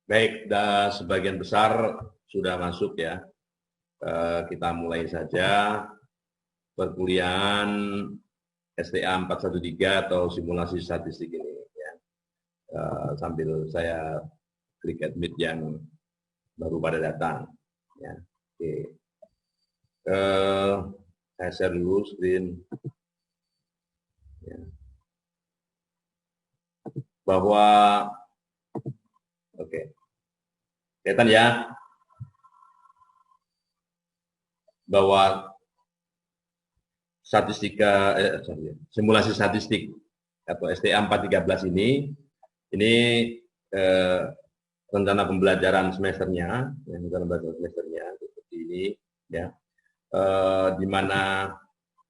Baik, sebagian besar sudah masuk ya. Kita mulai saja perkuliahan STA 413 atau simulasi statistik ini. Ya. Sambil saya klik admit yang baru pada datang. Ya. Oke. Saya share dulu screen. Ya. Bahwa, oke. Kelihatan ya, bahwa simulasi statistik atau STA 413 ini rencana pembelajaran semesternya, seperti ini, ya, di mana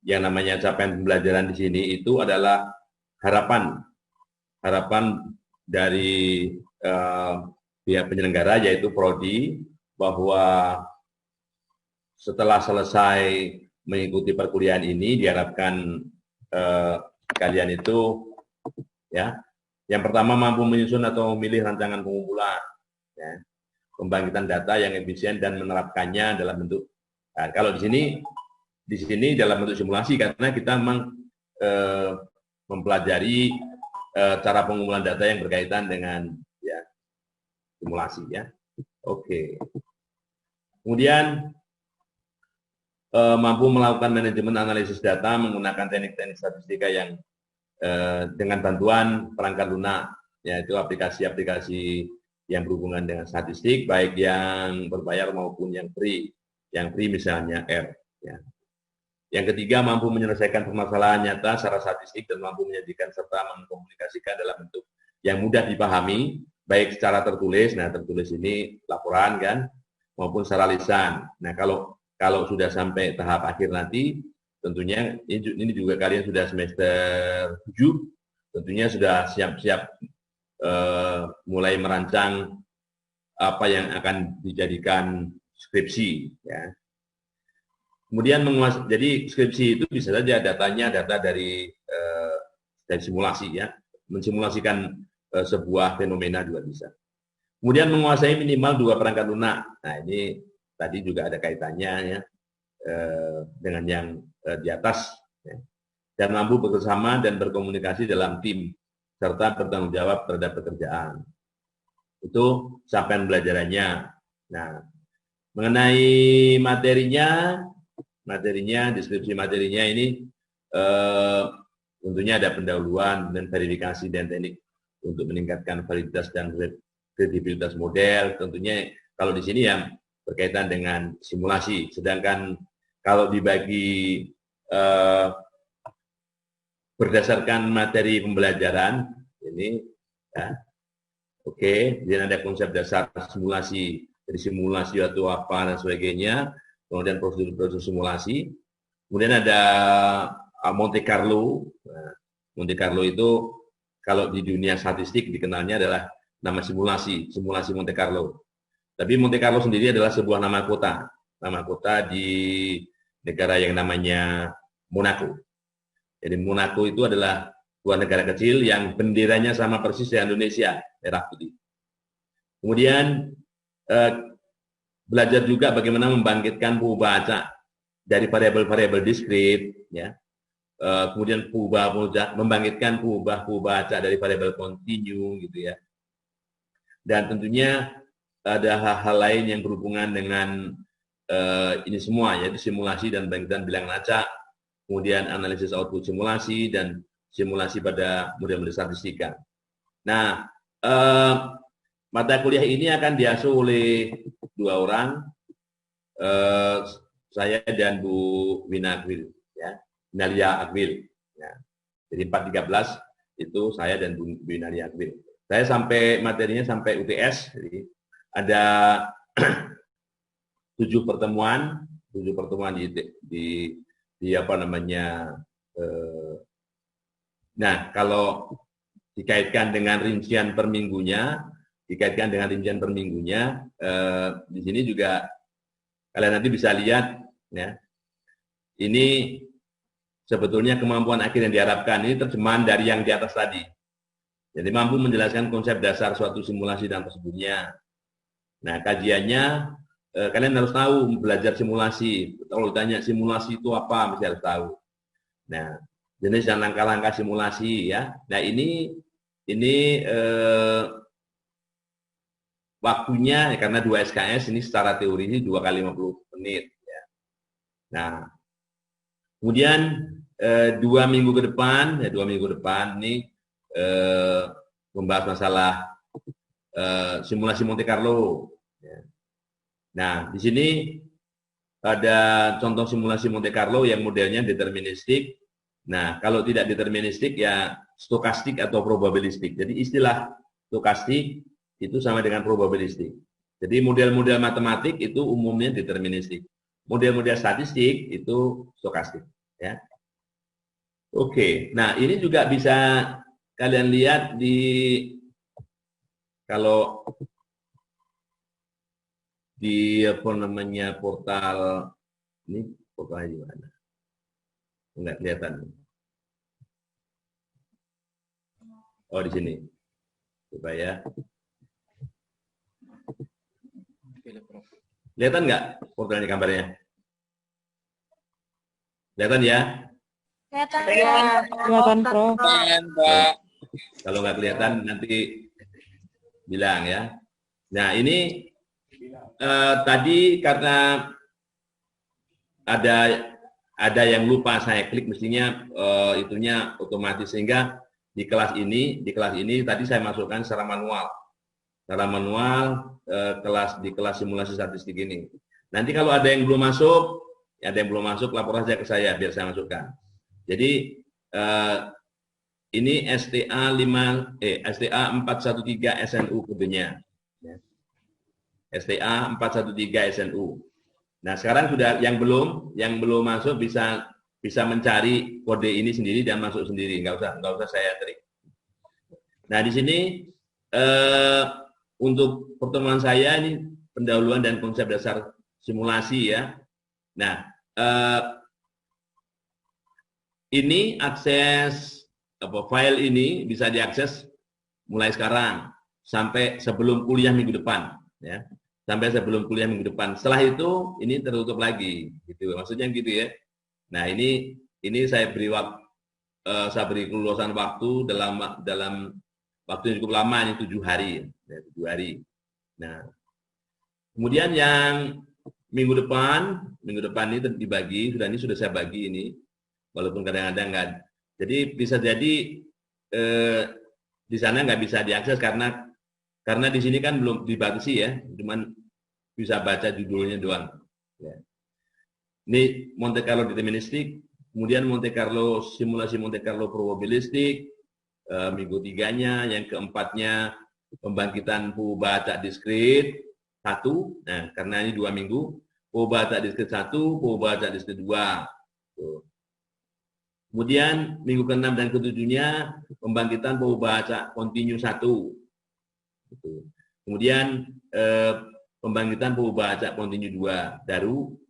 yang namanya capaian pembelajaran di sini itu adalah harapan dari pihak penyelenggara yaitu Prodi bahwa setelah selesai mengikuti perkuliahan ini diharapkan kalian itu ya yang pertama mampu menyusun atau memilih rancangan pengumpulan, ya, pembangkitan data yang efisien dan menerapkannya dalam bentuk. Nah, kalau di sini dalam bentuk simulasi karena kita memang mempelajari cara pengumpulan data yang berkaitan dengan ya simulasi ya. Oke. Kemudian mampu melakukan manajemen analisis data menggunakan teknik-teknik statistika yang dengan bantuan perangkat lunak, yaitu aplikasi-aplikasi yang berhubungan dengan statistik, baik yang berbayar maupun yang free. Yang free misalnya R. Ya. Yang ketiga, mampu menyelesaikan permasalahan nyata secara statistik dan mampu menyajikan serta mengkomunikasikan dalam bentuk yang mudah dipahami, baik secara tertulis, nah tertulis ini laporan kan, maupun secara lisan. Nah kalau sudah sampai tahap akhir nanti, tentunya ini juga kalian sudah semester 7, tentunya sudah siap-siap mulai merancang apa yang akan dijadikan skripsi. Ya. Kemudian jadi skripsi itu bisa saja data dari simulasi ya, mensimulasikan sebuah fenomena juga bisa. Kemudian menguasai minimal 2 perangkat lunak. Nah ini tadi juga ada kaitannya ya dengan yang di atas ya. Dan mampu bekerjasama dan berkomunikasi dalam tim serta bertanggung jawab terhadap pekerjaan. Itu capaian pembelajarannya. Nah, mengenai materinya, deskripsi materinya ini tentunya ada pendahuluan dan verifikasi dan teknik untuk meningkatkan validitas dan kredibilitas model. Tentunya kalau di sini yang berkaitan dengan simulasi. Sedangkan kalau dibagi berdasarkan materi pembelajaran ini, ya, oke, kemudian ada konsep dasar simulasi, jadi simulasi atau apa dan sebagainya, kemudian prosedur simulasi, kemudian ada Monte Carlo. Nah, Monte Carlo itu kalau di dunia statistik dikenalnya adalah nama simulasi Monte Carlo. Tapi Monte Carlo sendiri adalah sebuah nama kota di negara yang namanya Monaco. Jadi Monaco itu adalah sebuah negara kecil yang benderanya sama persis dengan Indonesia, merah putih. Kemudian belajar juga bagaimana membangkitkan pengubah acak dari variabel-variabel diskrit, ya. Kemudian membangkitkan pengubah acak dari variabel kontinu, gitu ya. Dan tentunya ada hal-hal lain yang berhubungan dengan ini semua, yaitu simulasi dan bangkitan bilangan acak, kemudian analisis output simulasi, dan simulasi pada model-model statistika. Nah, mata kuliah ini akan diasuh oleh 2 orang, saya dan Bu Wina Akwil, ya, Nalia Akwil. Ya. Jadi 413 itu saya dan Bu Nalia Akwil. Saya sampai materinya sampai UTS, jadi ada 7 pertemuan di apa namanya. Nah, kalau dikaitkan dengan rincian per minggunya, di sini juga kalian nanti bisa lihat, ya. Ini sebetulnya kemampuan akhir yang diharapkan. Ini terjemahan dari yang di atas tadi. Jadi mampu menjelaskan konsep dasar suatu simulasi dan prosedurnya, Nah, kajiannya kalian harus tahu belajar simulasi. Kalau ditanya simulasi itu apa, mesti harus tahu. Nah, jenis dan langkah-langkah simulasi ya. Nah, ini waktunya ya, karena 2 SKS ini secara teori ini 2 kali 50 menit ya. Nah, kemudian 2 minggu ke depan, ya 2 minggu ke depan ini membahas masalah simulasi Monte Carlo. Ya. Nah, di sini ada contoh simulasi Monte Carlo yang modelnya deterministik. Nah, kalau tidak deterministik ya stokastik atau probabilistik. Jadi istilah stokastik itu sama dengan probabilistik. Jadi model-model matematik itu umumnya deterministik. Model-model statistik itu stokastik. Ya. Oke, nah ini juga bisa kalian lihat di kalau di apa namanya portal ini portalnya di mana? Enggak kelihatan. Oh di sini. Coba ya. Kelihatan nggak portalnya gambarnya? Kelihatan ya? Kelihatan, Prof. Kalau nggak kelihatan nanti bilang ya. Nah ini tadi karena ada yang lupa saya klik, mestinya itunya otomatis, sehingga di kelas ini tadi saya masukkan secara manual di kelas simulasi statistik ini. Nanti kalau ada yang belum masuk lapor saja ke saya biar saya masukkan. Jadi ini STA 413 SNU kodenya. STA 413 SNU. Nah, sekarang sudah yang belum masuk bisa mencari kode ini sendiri dan masuk sendiri, nggak usah saya trik. Nah, di sini untuk pertemuan saya ini pendahuluan dan konsep dasar simulasi ya. Nah, ini akses file ini bisa diakses mulai sekarang sampai sebelum kuliah minggu depan ya. Sampai sebelum kuliah minggu depan. Setelah itu ini tertutup lagi gitu. Maksudnya gitu ya. Nah, ini saya beri kelulusan waktu dalam waktu yang cukup lama, ini 7 hari ya, 7 hari. Nah, kemudian yang minggu depan ini dibagi, sudah saya bagi ini, walaupun kadang-kadang nggak. Jadi bisa jadi di sana nggak bisa diakses karena di sini kan belum dibatasi ya, cuman bisa baca judulnya doang. Ya. Ini Monte Carlo deterministik, kemudian Monte Carlo simulasi Monte Carlo probabilistik, minggu 3-nya, yang keempatnya pembangkitan baca diskrit 1. Nah, karena ini 2 minggu, baca diskrit 1, baca diskrit 2. Tuh. Kemudian minggu ke-6 dan ke-7-nya pembangkitan baca kontinu 1. Gitu. Kemudian pembangkitan baca kontinu 2.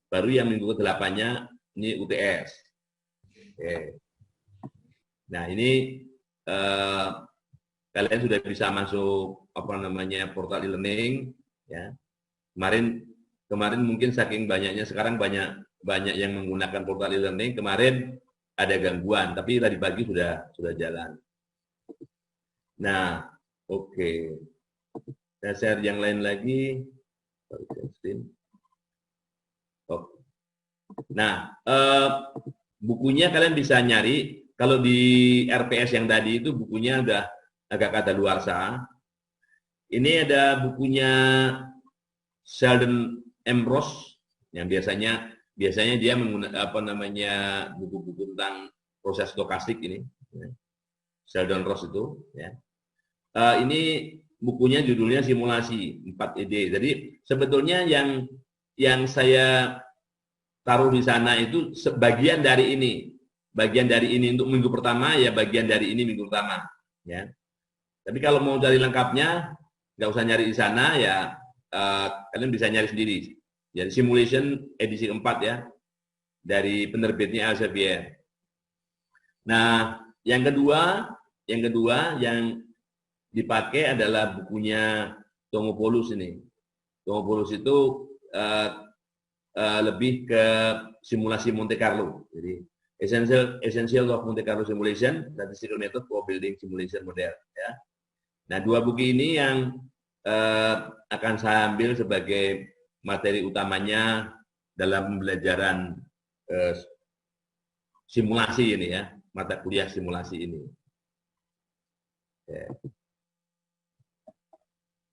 Baru yang minggu ke-8-nya ini UTS. Oke. Nah, ini kalian sudah bisa masuk portal e-learning ya. Kemarin mungkin saking banyaknya, sekarang banyak yang menggunakan portal e-learning. Kemarin ada gangguan, tapi tadi pagi sudah jalan. Nah, oke. Saya share yang lain lagi. Nah, bukunya kalian bisa nyari. Kalau di RPS yang tadi itu bukunya udah agak kadaluarsa. Ini ada bukunya Sheldon M. Ross yang biasanya dia menggunakan buku-buku tentang proses stokastik ini. Sheldon Ross itu ya. Ini bukunya judulnya Simulasi 4ED. Jadi sebetulnya yang saya taruh di sana itu bagian dari ini. Bagian dari ini untuk minggu pertama ya, bagian dari ini minggu pertama ya. Tapi kalau mau cari lengkapnya nggak usah nyari di sana ya, kalian bisa nyari sendiri. Jadi simulation edisi 4 ya, dari penerbitnya Elsevier. Nah, yang kedua yang dipakai adalah bukunya Tomopoulos ini. Tomopoulos itu lebih ke simulasi Monte Carlo. Jadi Essential of Monte Carlo Simulation, Statistical Method for Building Simulation Model. Ya. Nah, dua buku ini yang akan saya ambil sebagai materi utamanya dalam pembelajaran simulasi ini ya, mata kuliah simulasi ini. Ya.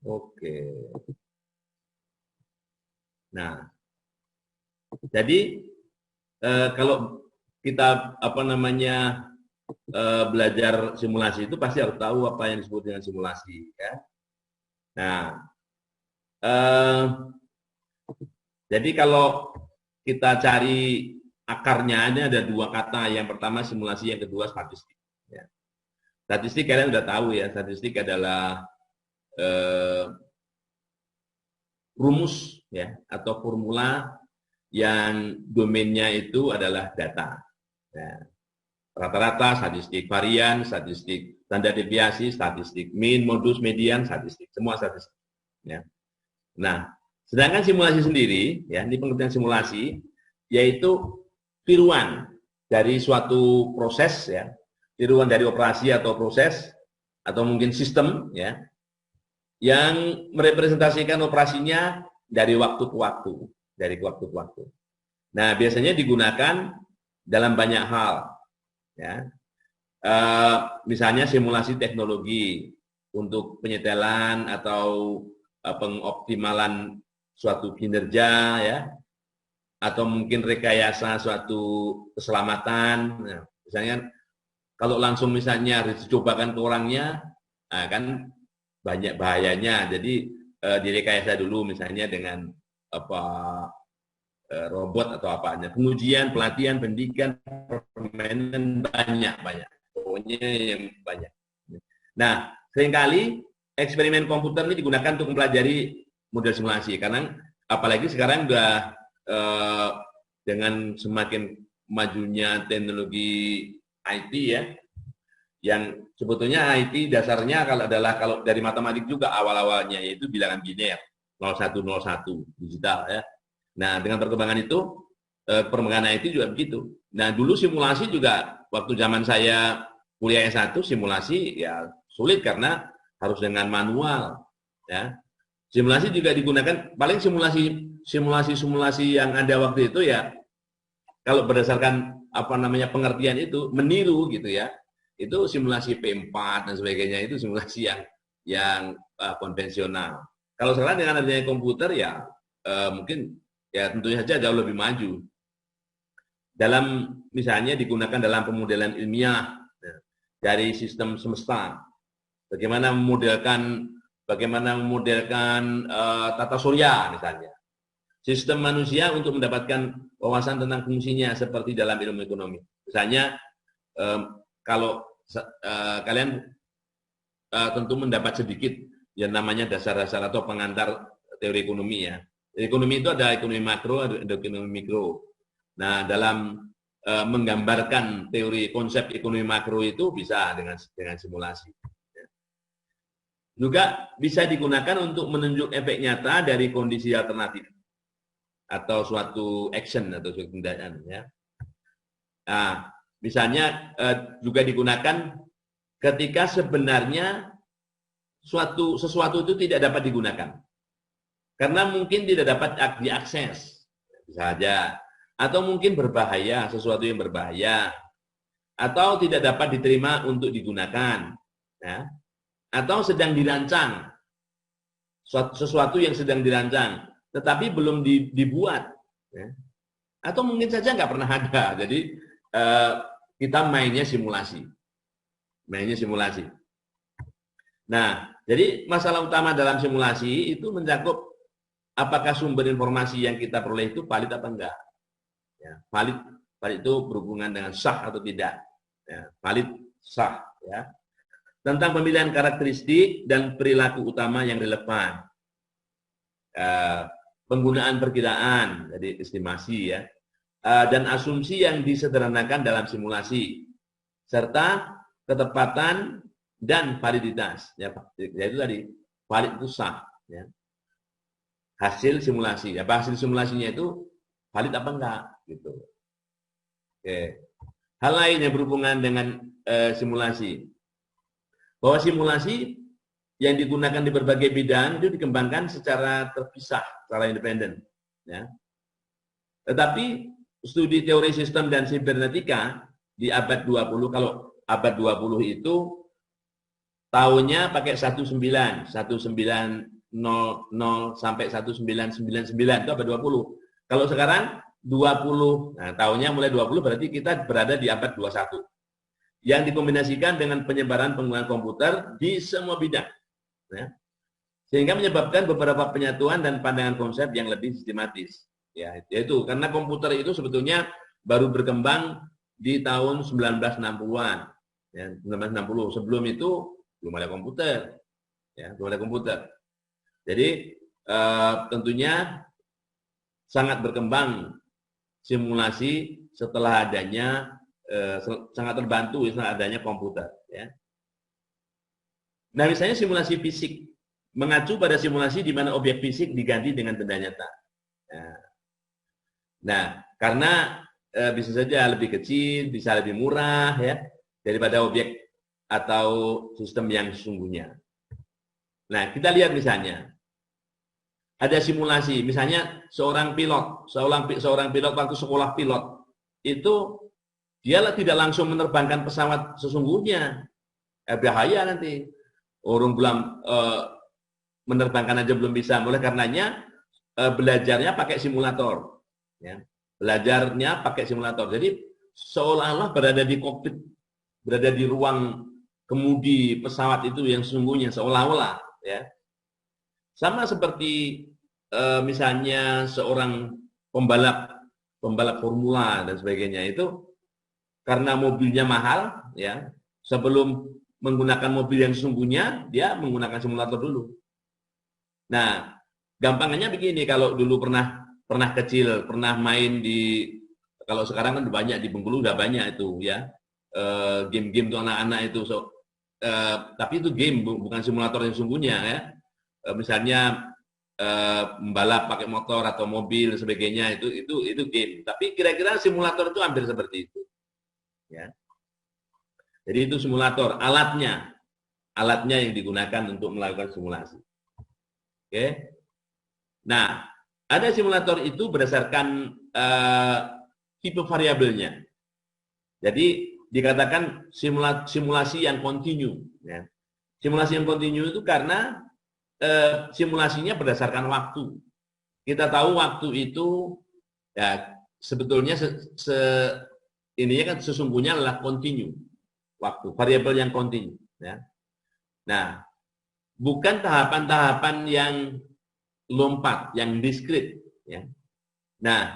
Oke. Nah, jadi kalau kita belajar simulasi itu pasti harus tahu apa yang disebut dengan simulasi, ya. Nah, jadi kalau kita cari akarnya, ini ada dua kata. Yang pertama simulasi, yang kedua statistik. Ya. Statistik kalian sudah tahu ya, statistik adalah rumus ya atau formula yang domainnya itu adalah data. Rata-rata, statistik varian, statistik standar deviasi, statistik mean, modus, median, statistik, semua statistik. Ya. Nah, sedangkan simulasi sendiri, ya, ini pengertian simulasi, yaitu tiruan dari suatu proses, ya, tiruan dari operasi atau proses, atau mungkin sistem, ya, yang merepresentasikan operasinya dari waktu ke waktu, Nah, biasanya digunakan dalam banyak hal, ya. Misalnya simulasi teknologi untuk penyetelan atau pengoptimalan suatu kinerja, ya, atau mungkin rekayasa suatu keselamatan. Nah, misalnya kalau langsung misalnya dicobakan ke orangnya, nah, kan banyak bahayanya. Jadi direkayasa dulu misalnya dengan robot atau apanya. Pengujian, pelatihan, pendidikan, permainan banyak. Pokoknya yang banyak. Nah, seringkali eksperimen komputer ini digunakan untuk mempelajari model simulasi, karena apalagi sekarang sudah dengan semakin majunya teknologi IT ya, yang sebetulnya IT dasarnya kalau dari matematik juga awal-awalnya yaitu bilangan biner 0101 digital ya. Nah, dengan perkembangan itu perkembangan IT juga begitu. Nah, dulu simulasi juga waktu zaman saya kuliah S1 simulasi ya sulit karena harus dengan manual ya. Simulasi juga digunakan paling simulasi yang ada waktu itu ya kalau berdasarkan pengertian itu meniru gitu ya. Itu simulasi P4 dan sebagainya, itu simulasi yang konvensional. Kalau sekarang dengan adanya komputer ya mungkin ya tentunya saja jauh lebih maju. Misalnya digunakan dalam pemodelan ilmiah dari sistem semesta. Bagaimana memodelkan tata surya misalnya. Sistem manusia untuk mendapatkan wawasan tentang fungsinya seperti dalam ilmu ekonomi. Misalnya kalau kalian tentu mendapat sedikit yang namanya dasar-dasar atau pengantar teori ekonomi ya. Ekonomi itu ada ekonomi makro, ada ekonomi mikro. Nah, dalam menggambarkan teori konsep ekonomi makro itu bisa dengan simulasi. Juga bisa digunakan untuk menunjuk efek nyata dari kondisi alternatif atau suatu action atau suatu tindakan ya. Nah, misalnya juga digunakan ketika sebenarnya sesuatu itu tidak dapat digunakan. Karena mungkin tidak dapat diakses, bisa saja. Atau mungkin berbahaya, sesuatu yang berbahaya. Atau tidak dapat diterima untuk digunakan. Ya. Atau sedang dirancang. Sesuatu yang sedang dirancang, tetapi belum dibuat. Ya. Atau mungkin saja nggak pernah ada. Jadi kita mainnya simulasi. Nah, jadi masalah utama dalam simulasi itu mencakup apakah sumber informasi yang kita peroleh itu valid apa enggak. Ya, valid itu berhubungan dengan sah atau tidak. Ya, valid, sah. Ya. Tentang pemilihan karakteristik dan perilaku utama yang relevan. Penggunaan perkiraan, jadi estimasi ya. Dan asumsi yang disederhanakan dalam simulasi. Serta ketepatan dan validitas. Ya, yaitu tadi, valid itu sah. Ya. hasil simulasi. Apa hasil simulasinya itu valid apa enggak gitu. Oke. Hal lain yang berhubungan dengan simulasi. Bahwa simulasi yang digunakan di berbagai bidang itu dikembangkan secara terpisah, secara independen. Ya. Tetapi studi teori sistem dan sibernetika di abad 20, kalau abad 20 itu tahunnya pakai 1900 sampai 1999 itu abad 20. Kalau sekarang 20, nah tahunnya mulai 20 berarti kita berada di abad 21. Yang dikombinasikan dengan penyebaran penggunaan komputer di semua bidang. Ya. Sehingga menyebabkan beberapa penyatuan dan pandangan konsep yang lebih sistematis. Ya, yaitu karena komputer itu sebetulnya baru berkembang di tahun 1960-an. Ya, 1960. Sebelum itu belum ada komputer. Ya, belum ada komputer. Jadi tentunya sangat berkembang simulasi setelah adanya sangat terbantu setelah adanya komputer. Ya. Nah, misalnya simulasi fisik mengacu pada simulasi di mana objek fisik diganti dengan benda nyata. Nah, karena bisa saja lebih kecil, bisa lebih murah ya daripada objek atau sistem yang sesungguhnya. Nah, kita lihat misalnya ada simulasi, misalnya seorang pilot waktu sekolah pilot itu dia tidak langsung menerbangkan pesawat sesungguhnya, bahaya nanti. Orang belum menerbangkan aja belum bisa, oleh karenanya belajarnya pakai simulator. Ya. Belajarnya pakai simulator. Jadi seolah-olah berada di kokpit, berada di ruang kemudi pesawat itu yang sesungguhnya seolah-olah. Ya. Sama seperti misalnya seorang pembalap formula dan sebagainya itu karena mobilnya mahal, ya sebelum menggunakan mobil yang sesungguhnya dia menggunakan simulator dulu. Nah, gampangnya begini, kalau dulu pernah kecil, pernah main di, kalau sekarang kan banyak di Bengkulu udah banyak itu ya, game-game untuk anak-anak itu. Tapi itu game, bukan simulator yang sungguhnya ya. Misalnya membalap pakai motor atau mobil dan sebagainya itu game. Tapi kira-kira simulator itu hampir seperti itu. Ya. Jadi itu simulator, alatnya yang digunakan untuk melakukan simulasi. Oke. Nah, ada simulator itu berdasarkan tipe variabelnya. Jadi dikatakan simulasi yang kontinu. Ya. Simulasi yang kontinu itu karena simulasinya berdasarkan waktu. Kita tahu waktu itu ya sebetulnya ininya kan sesungguhnya adalah kontinu. Waktu, variabel yang kontinu. Ya. Nah, bukan tahapan-tahapan yang lompat, yang diskrit. Ya. Nah,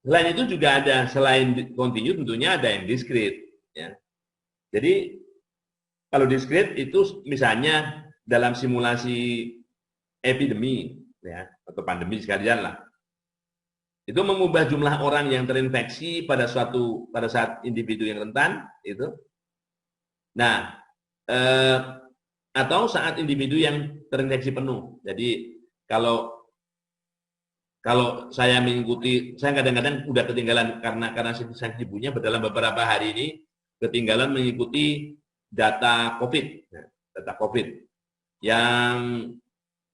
selain itu juga ada, selain kontinu tentunya ada yang diskrit. Ya. Jadi, kalau diskrit itu misalnya dalam simulasi epidemi, ya, atau pandemi sekalian lah, itu mengubah jumlah orang yang terinfeksi pada saat individu yang rentan itu. Nah, atau saat individu yang terinfeksi penuh. Jadi kalau saya mengikuti, saya kadang-kadang udah ketinggalan karena saya sibuknya dalam beberapa hari ini ketinggalan mengikuti data COVID, yang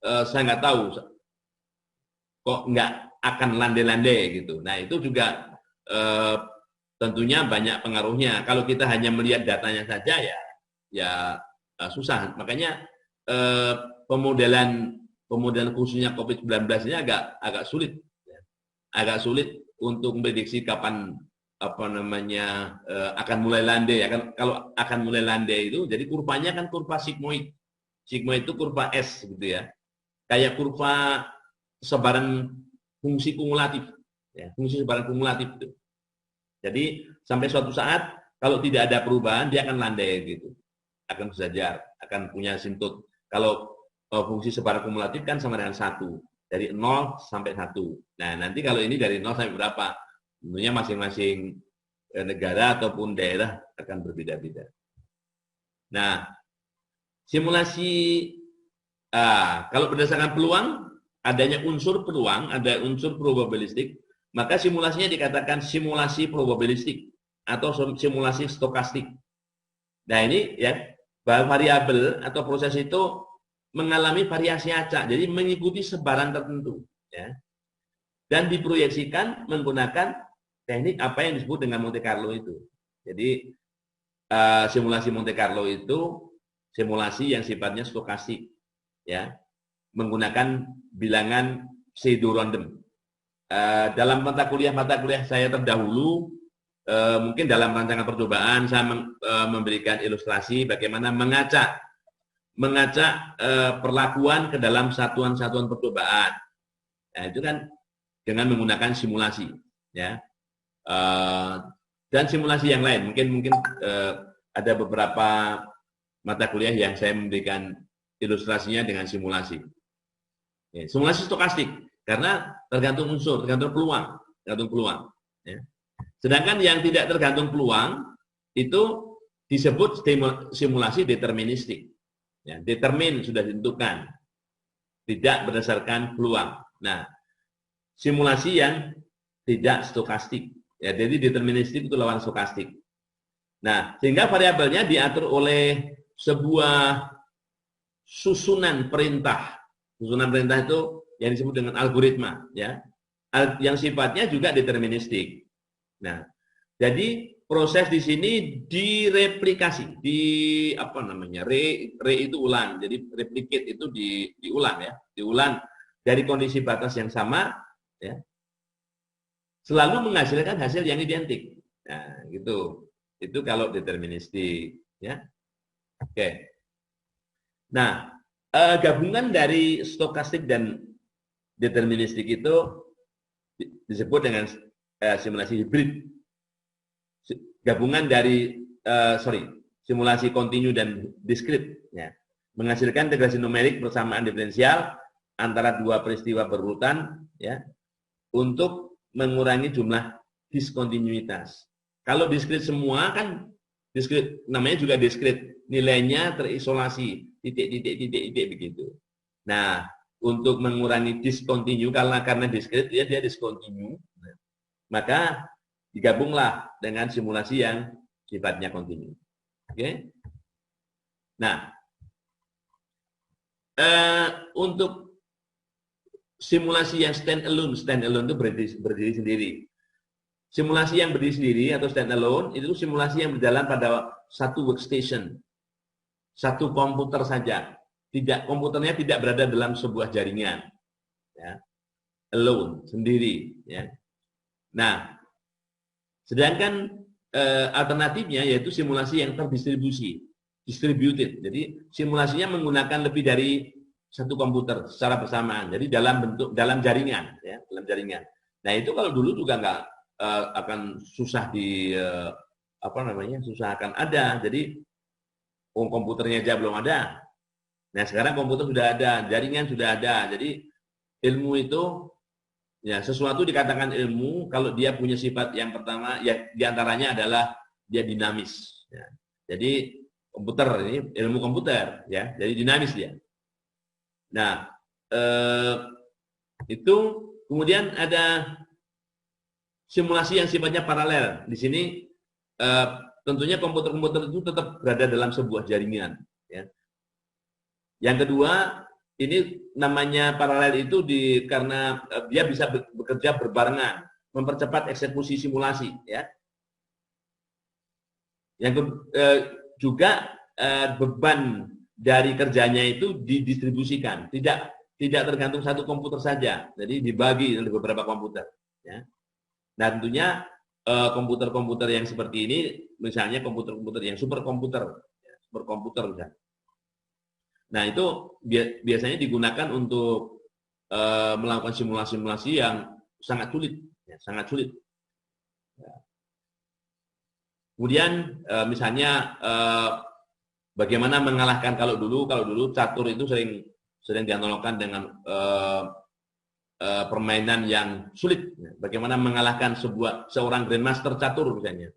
saya nggak tahu kok nggak akan landai-landai gitu. Nah itu juga tentunya banyak pengaruhnya. Kalau kita hanya melihat datanya saja ya susah. Makanya pemodelan khususnya COVID-19 ini agak sulit, agak sulit untuk memprediksi kapan akan mulai landai. Kalau akan mulai landai itu, jadi kurvanya kan kurva sigmoid. Sigmoid itu kurva S gitu ya. Kayak kurva sebaran fungsi kumulatif, ya, fungsi sebaran kumulatif itu. Jadi sampai suatu saat kalau tidak ada perubahan dia akan landai gitu, akan sejajar, akan punya asintut. Kalau fungsi sebaran kumulatif kan sama dengan 1, dari 0 sampai 1. Nah nanti kalau ini dari 0 sampai berapa, tentunya masing-masing negara ataupun daerah akan berbeda-beda. Nah simulasi kalau berdasarkan peluang adanya unsur peluang, ada unsur probabilistik, maka simulasinya dikatakan simulasi probabilistik atau simulasi stokastik. Nah ini ya, variabel atau proses itu mengalami variasi acak, jadi mengikuti sebaran tertentu, ya, dan diproyeksikan menggunakan teknik apa yang disebut dengan Monte Carlo itu. Jadi simulasi Monte Carlo itu simulasi yang sifatnya stokastik, ya, menggunakan bilangan pseudo random. Dalam mata kuliah saya terdahulu, mungkin dalam rancangan percobaan saya memberikan ilustrasi bagaimana mengacak perlakuan ke dalam satuan-satuan percobaan. Nah, itu kan dengan menggunakan simulasi, ya. Dan simulasi yang lain, mungkin ada beberapa mata kuliah yang saya memberikan ilustrasinya dengan simulasi. Ya, simulasi stokastik, karena tergantung unsur, tergantung peluang. Ya. Sedangkan yang tidak tergantung peluang, itu disebut simulasi deterministik. Ya, determin sudah ditentukan, tidak berdasarkan peluang. Nah, simulasi yang tidak stokastik. Ya, jadi deterministik itu lawan stokastik. Nah, sehingga variabelnya diatur oleh sebuah susunan perintah. Susunan perintah itu yang disebut dengan algoritma, ya, yang sifatnya juga deterministik. Nah, jadi proses di sini direplikasi, re itu ulang, jadi replicate itu diulang, ya, diulang dari kondisi batas yang sama, ya, selalu menghasilkan hasil yang identik. Nah, gitu. Itu kalau deterministik, ya. Oke. Nah, gabungan dari stokastik dan deterministik itu disebut dengan simulasi hibrid. Gabungan dari simulasi kontinu dan diskrit, ya, menghasilkan integrasi numerik persamaan diferensial antara dua peristiwa berurutan, ya, untuk mengurangi jumlah diskontinuitas. Kalau diskrit semua kan diskrit, namanya juga diskrit, nilainya terisolasi, titik begitu. Nah, untuk mengurangi diskontinu karena diskrit dia diskontinu, maka digabunglah dengan simulasi yang sifatnya kontinu. Oke? Nah, untuk simulasi yang stand alone itu berdiri sendiri. Simulasi yang berdiri sendiri atau stand alone itu simulasi yang berjalan pada satu workstation, satu komputer saja. Komputernya tidak berada dalam sebuah jaringan, ya. Alone, sendiri, ya. Nah, sedangkan alternatifnya yaitu simulasi yang terdistribusi, distributed. Jadi simulasinya menggunakan lebih dari satu komputer secara bersamaan. Jadi dalam jaringan, ya, dalam jaringan. Nah, itu kalau dulu juga nggak akan susah susah akan ada. Jadi komputernya aja belum ada. Nah, sekarang komputer sudah ada, jaringan sudah ada. Jadi ilmu itu, ya, sesuatu dikatakan ilmu kalau dia punya sifat yang pertama, ya, diantaranya adalah dia dinamis. Ya. Jadi komputer ini ilmu komputer, ya, jadi dinamis dia. Nah, itu kemudian ada simulasi yang sifatnya paralel. Di sini tentunya komputer-komputer itu tetap berada dalam sebuah jaringan. Ya. Yang kedua, ini namanya paralel itu karena dia bisa bekerja berbarengan, mempercepat eksekusi simulasi. Ya. Yang juga beban dari kerjanya itu didistribusikan, tidak tergantung satu komputer saja, jadi dibagi oleh beberapa komputer. Ya. Nah, tentunya komputer-komputer yang seperti ini, misalnya komputer-komputer yang superkomputer, ya, superkomputer misalnya. Nah, itu biasanya digunakan untuk melakukan simulasi-simulasi yang sangat sulit, ya, sangat sulit. Ya. Kemudian misalnya bagaimana mengalahkan kalau dulu catur itu sering dianalogkan dengan permainan yang sulit. Bagaimana mengalahkan seorang grandmaster catur misalnya.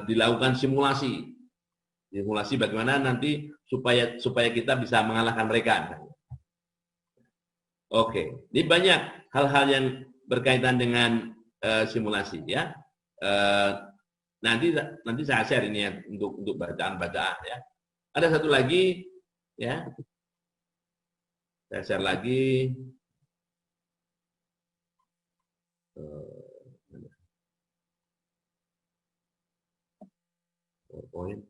Dilakukan simulasi bagaimana nanti supaya kita bisa mengalahkan mereka. Oke, ini banyak hal-hal yang berkaitan dengan simulasi ya. Eh, nanti saya share ini ya untuk bacaan-bacaan ya. Ada satu lagi ya. Saya share lagi. PowerPoint.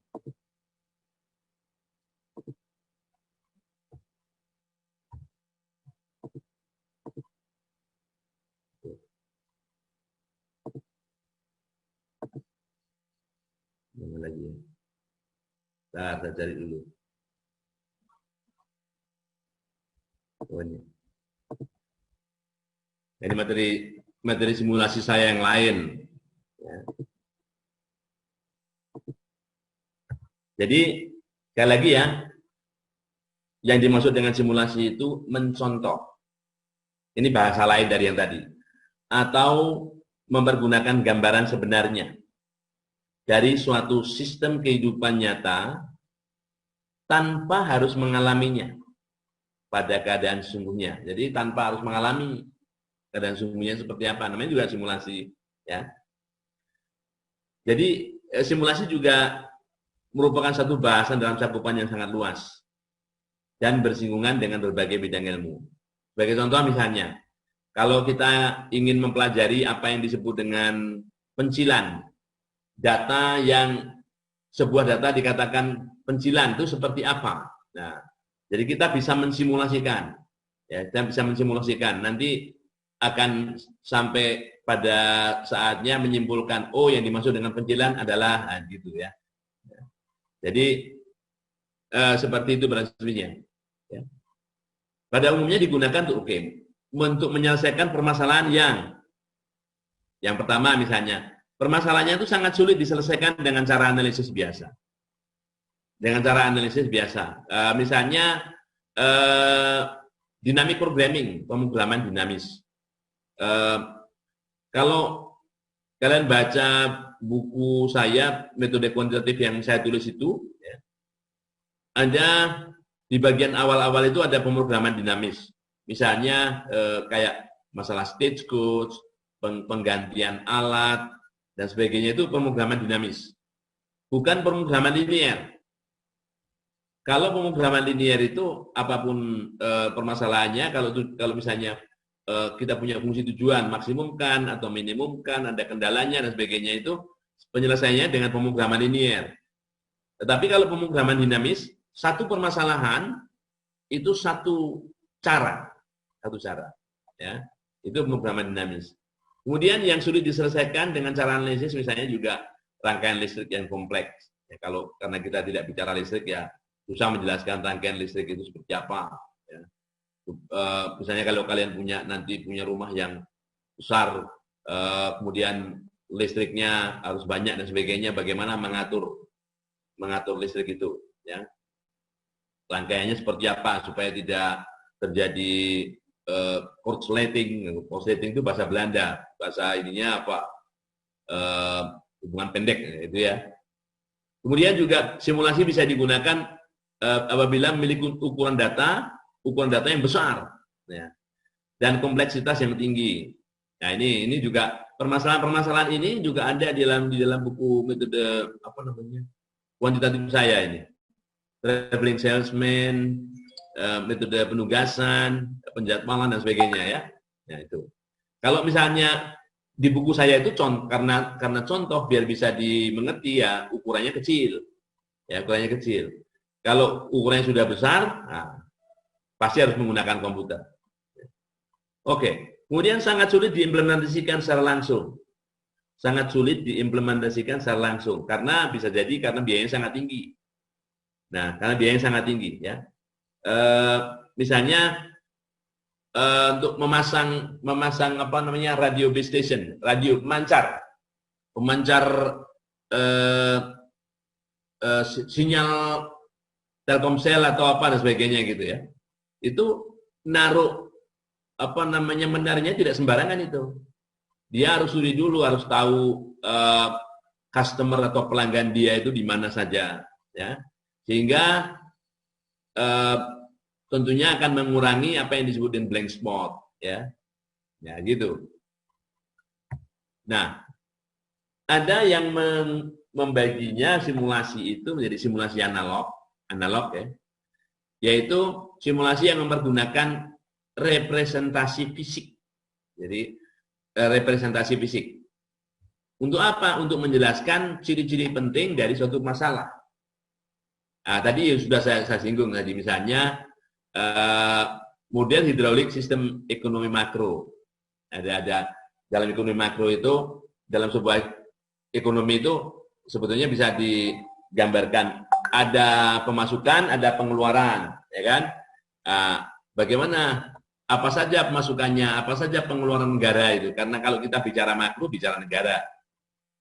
Mana lagi ya? Saya cari dulu. Oh, ini. Ini materi simulasi saya yang lain. Ya. Jadi sekali lagi ya, yang dimaksud dengan simulasi itu mencontoh. Ini bahasa lain dari yang tadi. Atau mempergunakan gambaran sebenarnya dari suatu sistem kehidupan nyata tanpa harus mengalaminya pada keadaan sesungguhnya. Jadi tanpa harus mengalami keadaan sesungguhnya seperti apa, namanya juga simulasi. Ya. Jadi simulasi juga merupakan satu bahasan dalam cakupan yang sangat luas dan bersinggungan dengan berbagai bidang ilmu. Sebagai contoh misalnya, kalau kita ingin mempelajari apa yang disebut dengan pencilan, data yang sebuah data dikatakan pencilan itu seperti apa. Nah, jadi kita bisa mensimulasikan, ya, kita bisa mensimulasikan. Nanti akan sampai pada saatnya menyimpulkan, oh yang dimaksud dengan pencilan adalah gitu ya. Jadi seperti itu prinsipnya. Ya. Pada umumnya digunakan untuk menyelesaikan permasalahan yang pertama misalnya, permasalahannya itu sangat sulit diselesaikan dengan cara analisis biasa. Dengan cara analisis biasa. Misalnya dynamic programming, pemrograman dinamis. Kalau kalian baca buku saya, metode kuantitatif yang saya tulis itu, ya, ada di bagian awal-awal itu ada pemrograman dinamis. Misalnya kayak masalah stagecoach, penggantian alat, dan sebagainya itu pemrograman dinamis. Bukan pemrograman linear. Kalau pemrograman linear itu apapun permasalahannya, kalau misalnya kita punya fungsi tujuan maksimumkan atau minimumkan, ada kendalanya dan sebagainya, itu penyelesaiannya dengan pemrograman linear. Tetapi kalau pemrograman dinamis, satu permasalahan itu satu cara, ya. Itu pemrograman dinamis. Kemudian yang sulit diselesaikan dengan cara analisis misalnya juga rangkaian listrik yang kompleks. Ya, karena kita tidak bicara listrik ya susah menjelaskan rangkaian listrik itu seperti apa. Ya. Misalnya kalau kalian nanti punya rumah yang besar, kemudian listriknya harus banyak dan sebagainya, bagaimana mengatur listrik itu, ya. Rangkaiannya seperti apa supaya tidak terjadi korsleting. Korsleting itu bahasa Belanda, bahasa ininya apa? Hubungan pendek itu ya. Kemudian juga simulasi bisa digunakan apabila memiliki ukuran data yang besar, ya, dan kompleksitas yang tinggi. Nah ini juga permasalahan ini juga ada di dalam buku metode apa namanya kuantitatif saya ini, traveling salesman, metode penugasan, penjadwalan dan sebagainya ya. Nah itu. Kalau misalnya di buku saya itu karena contoh biar bisa dimengerti ya ukurannya kecil, ya ukurannya kecil. Kalau ukurannya sudah besar, nah, pasti harus menggunakan komputer. Oke, kemudian sangat sulit diimplementasikan secara langsung. Sangat sulit diimplementasikan secara langsung karena bisa jadi karena biayanya sangat tinggi. Nah, karena biayanya sangat tinggi ya. Misalnya untuk memasang apa namanya radio base station, radio pemancar sinyal Telkomsel atau apa dan sebagainya gitu ya. Itu naruh apa namanya menarnya tidak sembarangan itu. Dia harus studi dulu, harus tahu customer atau pelanggan dia itu di mana saja, ya. Sehingga tentunya akan mengurangi apa yang disebut dengan blank spot, ya. Ya, gitu. Nah, ada yang membaginya simulasi itu menjadi simulasi analog ya, yaitu simulasi yang mempergunakan representasi fisik. Jadi representasi fisik. Untuk apa? Untuk menjelaskan ciri-ciri penting dari suatu masalah. Nah, tadi sudah saya singgung tadi, misalnya model hidraulik sistem ekonomi makro. Ada dalam ekonomi makro itu, dalam sebuah ekonomi itu sebetulnya bisa digambarkan ada pemasukan, ada pengeluaran, ya kan? Bagaimana? Apa saja pemasukannya, apa saja pengeluaran negara itu? Karena kalau kita bicara makro, bicara negara.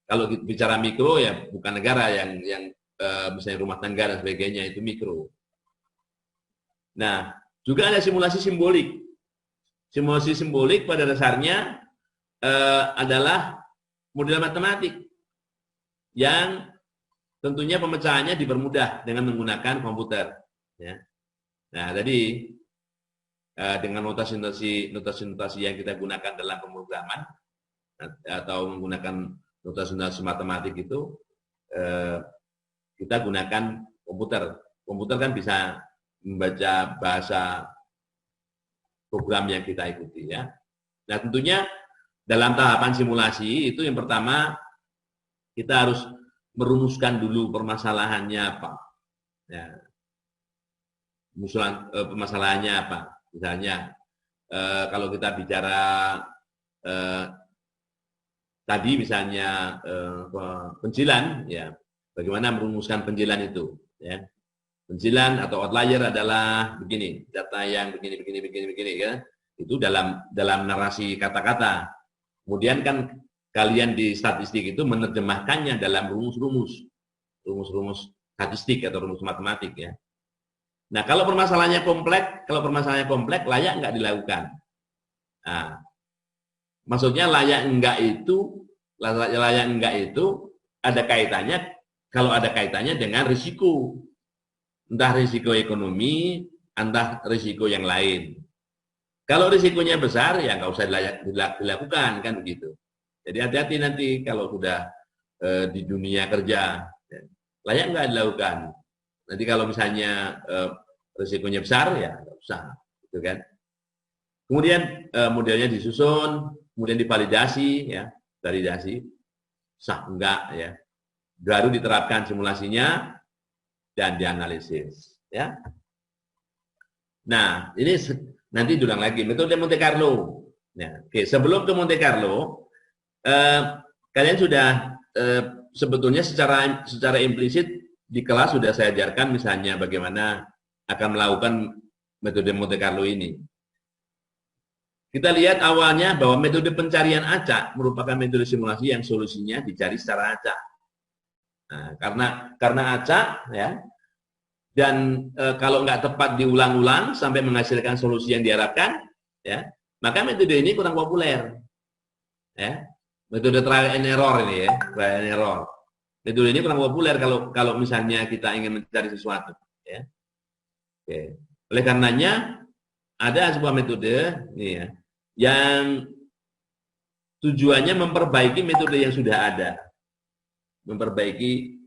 Kalau bicara mikro ya bukan negara yang misalnya rumah tangga dan sebagainya, itu mikro. Nah, juga ada simulasi simbolik. Simulasi simbolik pada dasarnya adalah model matematik yang tentunya pemecahannya dipermudah dengan menggunakan komputer. Ya. Nah, tadi dengan notasi yang kita gunakan dalam pemrograman atau menggunakan notasi matematik itu, kita gunakan komputer. Komputer kan bisa membaca bahasa program yang kita ikuti, ya. Nah, tentunya dalam tahapan simulasi itu yang pertama kita harus merumuskan dulu permasalahannya apa. Ya. Permasalahannya apa? Misalnya kalau kita bicara tadi misalnya penjilan, ya, bagaimana merumuskan penjilan itu, ya. Penjilan atau outlier adalah begini, data yang begini, ya. Itu dalam narasi kata-kata. Kemudian kan kalian di statistik itu menerjemahkannya dalam rumus statistik atau rumus matematik, ya. Nah, kalau permasalahannya kompleks, layak nggak dilakukan? Nah, maksudnya layak enggak itu ada kaitannya, kalau ada kaitannya dengan risiko. Entah risiko ekonomi, entah risiko yang lain. Kalau risikonya besar, ya nggak usah dilakukan, kan begitu. Jadi hati-hati nanti kalau sudah di dunia kerja, layak nggak dilakukan. Nanti kalau misalnya risikonya besar, ya nggak usah, gitu kan. Kemudian modelnya disusun, kemudian divalidasi, ya, validasi sah enggak, ya, baru diterapkan simulasinya dan dianalisis, ya. Nah, ini nanti diulang lagi metode Monte Carlo. Nah, oke, sebelum ke Monte Carlo, kalian sudah sebetulnya secara implisit di kelas sudah saya ajarkan misalnya bagaimana akan melakukan metode Monte Carlo ini. Kita lihat awalnya bahwa metode pencarian acak merupakan metode simulasi yang solusinya dicari secara acak. Nah, karena acak, ya, dan kalau nggak tepat diulang-ulang sampai menghasilkan solusi yang diharapkan, ya, maka metode ini kurang populer. Ya. Metode trial and error ini, ya, trial and error. Metode ini kurang populer kalau misalnya kita ingin mencari sesuatu, ya. Oke. Oleh karenanya ada sebuah metode ini, ya, yang tujuannya memperbaiki metode yang sudah ada. Memperbaiki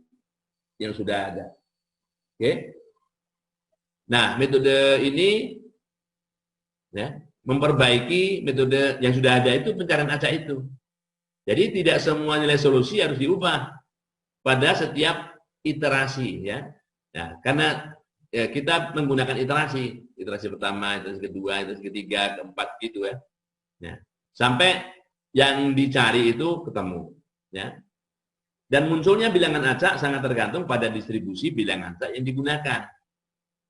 yang sudah ada. Oke. Nah, metode ini, ya, memperbaiki metode yang sudah ada itu pencarian acak itu. Jadi tidak semua nilai solusi harus diubah pada setiap iterasi, ya. Nah, karena ya, kita menggunakan iterasi pertama, iterasi kedua, iterasi ketiga, keempat gitu, ya. Nah, sampai yang dicari itu ketemu, ya. Dan munculnya bilangan acak sangat tergantung pada distribusi bilangan acak yang digunakan.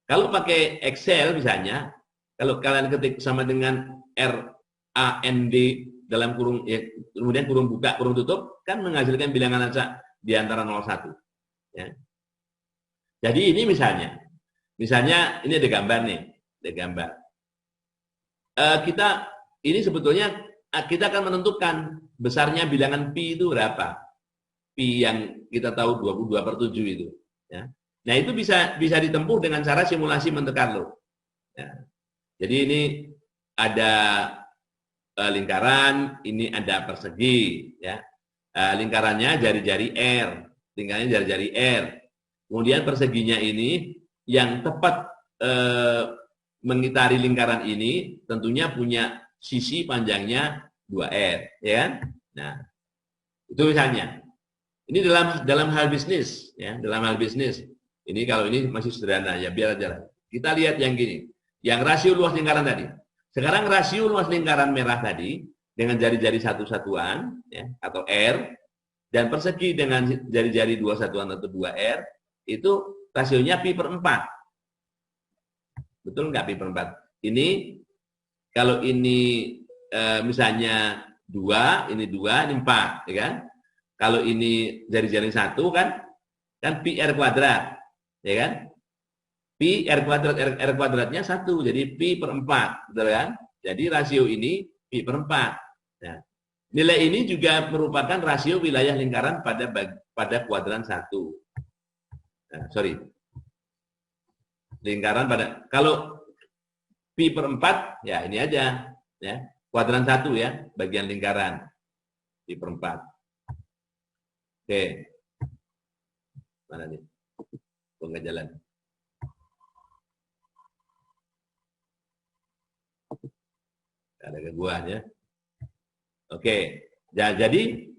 Kalau pakai Excel misalnya, kalau kalian ketik sama dengan RAND dalam kurung, ya, kemudian kurung buka, kurung tutup, kan menghasilkan bilangan acak di antara 0,1. Ya. Jadi ini misalnya ini ada gambar nih, ada gambar. Ini sebetulnya kita akan menentukan besarnya bilangan pi itu berapa. Pi yang kita tahu 22/7 itu. Ya. Nah, itu bisa ditempuh dengan cara simulasi Monte Carlo. Ya. Jadi ini ada lingkaran, ini ada persegi, ya. Lingkarannya jari-jari R, lingkarannya jari-jari R. Kemudian perseginya ini yang tepat mengitari lingkaran ini tentunya punya sisi panjangnya 2R, ya kan? Nah, itu misalnya. Ini dalam hal bisnis, ya, dalam hal bisnis. Ini kalau ini masih sederhana, ya biar aja. Kita lihat yang gini, yang rasio luas lingkaran tadi. Sekarang rasio luas lingkaran merah tadi dengan jari-jari satu-satuan, ya, atau R, dan persegi dengan jari-jari dua satuan atau 2R, itu rasionya pi per 4. Betul nggak pi per 4? Ini, kalau ini misalnya 2, ini 2, ini 4, ya kan? Kalau ini jari-jari 1 kan pi R kuadrat, ya kan? Pi R kuadrat, R kuadratnya 1, jadi pi per 4, betul kan? Jadi rasio ini pi per 4. Nah, nilai ini juga merupakan rasio wilayah lingkaran pada kuadran 1. Nah, sorry. Lingkaran pada, kalau pi per 4, ya ini aja, ya. Kuadran 1 ya, bagian lingkaran. Pi per 4. Oke. Mana nih? Enggak jalan. Ada gangguan ya. Oke. Ya, jadi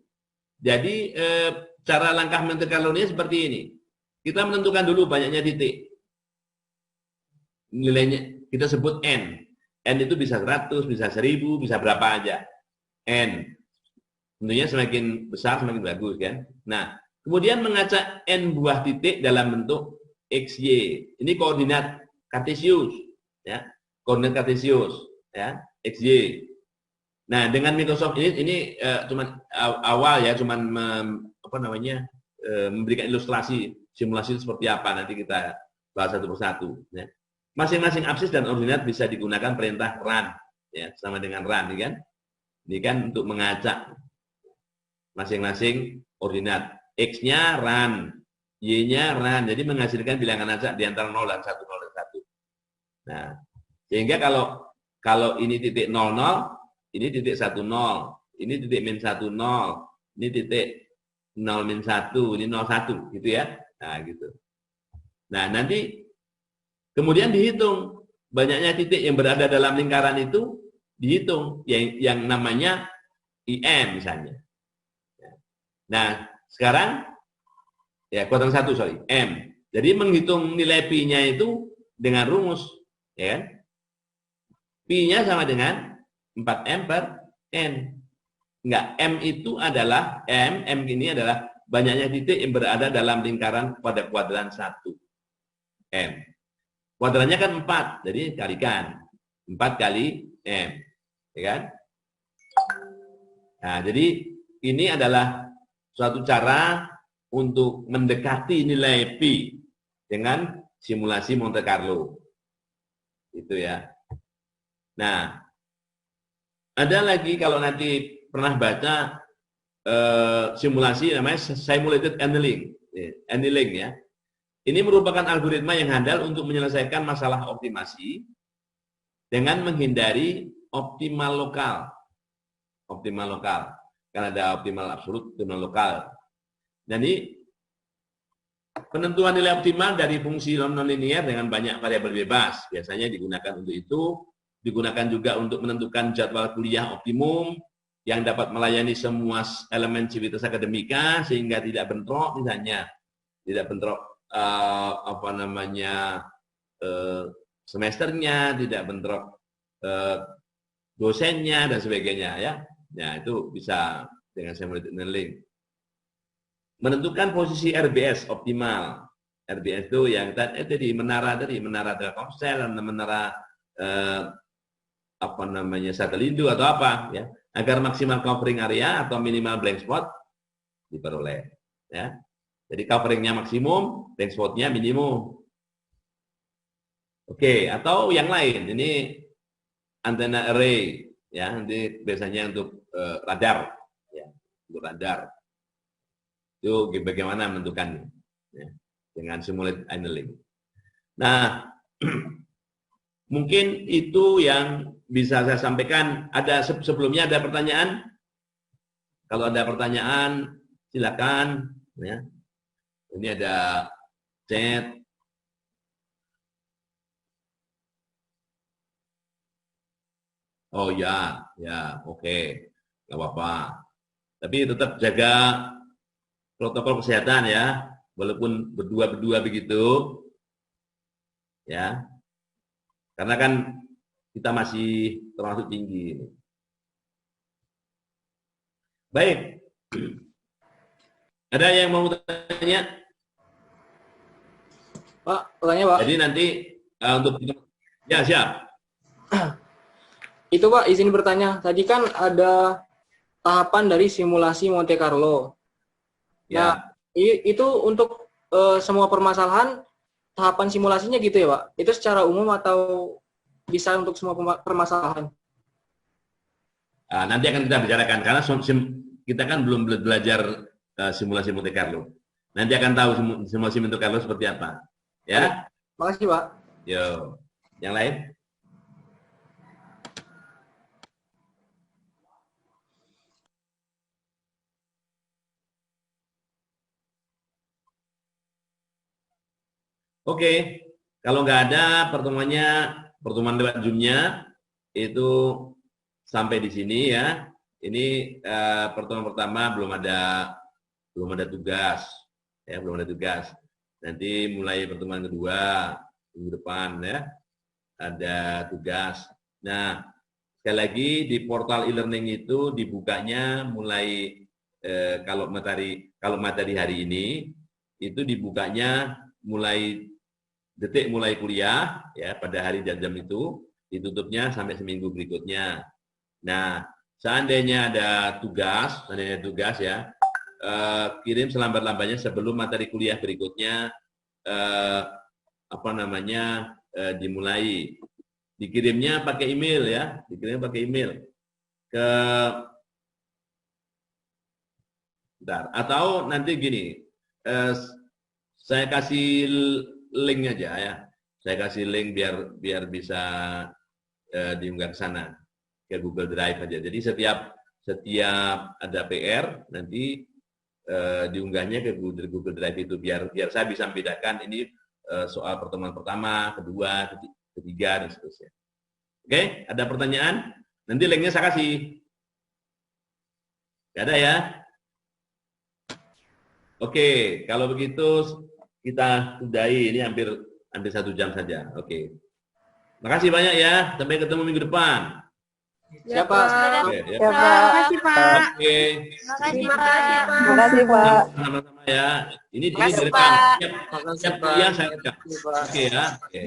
cara langkah menentukan seperti ini. Kita menentukan dulu banyaknya titik. Nilainya kita sebut N. N itu bisa 100, bisa 1000, bisa berapa aja. N. Tentunya semakin besar semakin bagus kan. Nah, kemudian mengacak N buah titik dalam bentuk XY. Ini koordinat kartesius, ya. Koordinat kartesius, ya, XY. Nah, dengan Microsoft ini cuman awal ya, cuman memberikan ilustrasi simulasi seperti apa, nanti kita bahas satu persatu, ya. Masing-masing absis dan ordinat bisa digunakan perintah run, ya, sama dengan run, kan? Ini kan untuk mengacak masing-masing ordinat. X-nya run, Y-nya run, jadi menghasilkan bilangan acak di antara 0 dan 1, 0 dan 1. Nah, sehingga kalau ini titik 00, ini titik 10, ini titik min 10, ini titik 0 min 1, ini 01, gitu ya. Nah, gitu. Nah, nanti kemudian dihitung banyaknya titik yang berada dalam lingkaran itu, dihitung yang namanya IM misalnya. Nah, sekarang ya kuadran 1, sorry, M. Jadi menghitung nilai pi-nya itu dengan rumus, ya kan? Pi-nya sama dengan 4M per N. Enggak, M itu adalah M ini adalah banyaknya titik yang berada dalam lingkaran pada kuadran 1. M. Kuadrannya kan 4, jadi kalikan. 4 kali M. Ya kan? Nah, jadi ini adalah suatu cara untuk mendekati nilai pi dengan simulasi Monte Carlo. Itu ya. Nah, ada lagi kalau nanti pernah baca simulasi namanya simulated annealing ya. Ini merupakan algoritma yang handal untuk menyelesaikan masalah optimasi dengan menghindari optimal lokal. Optimal lokal. Kan ada optimal absolut, optimal lokal. Jadi penentuan nilai optimal dari fungsi nonlinear dengan banyak variabel bebas biasanya digunakan untuk itu. Digunakan juga untuk menentukan jadwal kuliah optimum yang dapat melayani semua elemen civitas akademika sehingga tidak bentrok, misalnya tidak bentrok semesternya, tidak bentrok dosennya dan sebagainya ya. Nah, itu bisa dengan simulated annealing. Menentukan posisi RBS optimal. RBS itu yang tadi menara Telkomsel dan menara Satellindo atau apa ya, agar maksimal covering area atau minimal blank spot diperoleh ya. Jadi coveringnya maksimum, blank spotnya minimum. Oke, atau yang lain, ini antena array ya, nanti biasanya untuk radar ya, untuk radar. Itu bagaimana menentukannya ya, dengan simulated annealing. Nah, Mungkin itu yang bisa saya sampaikan. Ada sebelumnya ada pertanyaan? Kalau ada pertanyaan, silakan. Ya. Ini ada chat. Oh ya, ya, oke, nggak apa-apa. Tapi tetap jaga protokol kesehatan ya, walaupun berdua-berdua begitu, ya. Karena kan kita masih termasuk tinggi. Baik. Ada yang mau tanya? Pak, pertanyaan Pak. Jadi nanti untuk ya siap. Itu Pak, izin bertanya. Tadi kan ada tahapan dari simulasi Monte Carlo. Ya. Nah, itu untuk semua permasalahan tahapan simulasinya gitu ya Pak? Itu secara umum atau bisa untuk semua permasalahan? Nanti akan kita bicarakan karena kita kan belum belajar simulasi Monte Carlo. Nanti akan tahu simulasi Monte Carlo seperti apa. Ya. Makasih Pak. Yo. Yang lain? Oke, kalau nggak ada pertemuan lewat Zoom-nya itu sampai di sini ya. Ini pertemuan pertama belum ada tugas, ya belum ada tugas. Nanti mulai pertemuan kedua minggu depan ya ada tugas. Nah sekali lagi di portal e-learning itu dibukanya mulai kalau materi hari ini itu dibukanya mulai mulai kuliah ya pada hari dan jam itu, ditutupnya sampai seminggu berikutnya. Nah, seandainya ada tugas ya, kirim selambat-lambatnya sebelum materi kuliah berikutnya dimulai. Dikirimnya pakai email ya, ke atau nanti gini, saya kasih link aja ya. Saya kasih link biar bisa diunggah ke sana ke Google Drive aja. Jadi setiap ada PR nanti diunggahnya ke Google Drive itu biar saya bisa membedakan ini soal pertemuan pertama, kedua, ketiga dan seterusnya. Oke, ada pertanyaan? Nanti linknya saya kasih. Gak ada ya? Oke, kalau begitu kita sudahi, ini hampir 1 jam saja. Oke. Makasih banyak ya. Sampai ketemu minggu depan. Siapa? Terima kasih Pak. Oke. Terima kasih Pak. Sama-sama ya. Ini Makasih, direkam. Pak. Siap kuliah saya rekam. Oke ya. Oke.